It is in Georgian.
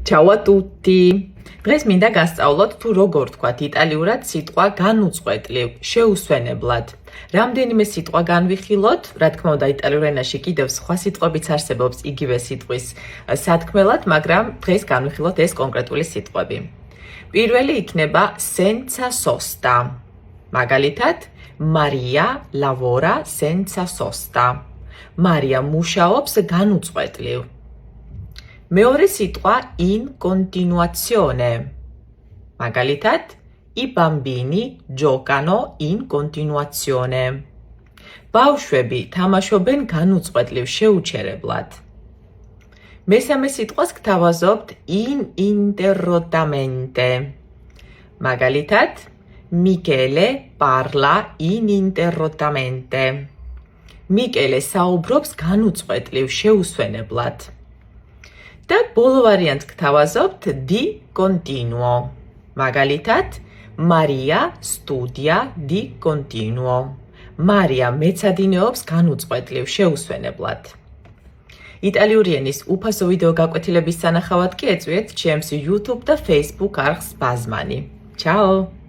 Ciao a tutti! დღეს მინდა გასწავლოთ თუ როგორ ვთქვათ იტალიურად სიტყვა განუწყვეტლივ, შეუსვენებლად. რამდენიმე სიტყვა განვიხილოთ, რა თქმა უნდა იტალიურ ენაში კიდევ სხვა სიტყვებიც არსებობს იგივე სიტყვის სათქმელად, მაგრამ დღეს განვიხილოთ ეს კონკრეტული სიტყვები. პირველი იქნება senza sosta. მაგალითად, Maria lavora senza sosta. Maria მუშაობს განუწყვეტლივ. მეორე სიტყვა in continuazione. მაგალითად, I bambini giocano in continuazione. ბავშვები თამაშობენ განუწყვეტლივ, შეუჩერებლად. მესამე სიტყვას გთავაზობთ in interrottamente. მაგალითად, Michele parla ininterrottamente. Michele საუბრობს განუწყვეტლივ, შეუსვენებლად. და ბოლო ვარიანტს გთავაზობთ di continuo. მაგალითად, Maria studia di continuo. Maria მეცადინეობს განუწყვეტლივ, შეუსვენებლად. იტალიური ენის უფასო ვიდეო გაკვეთილების სანახავად კი ეწვიეთ ჩემს YouTube და Facebook არხს ბაზმანი. Ciao!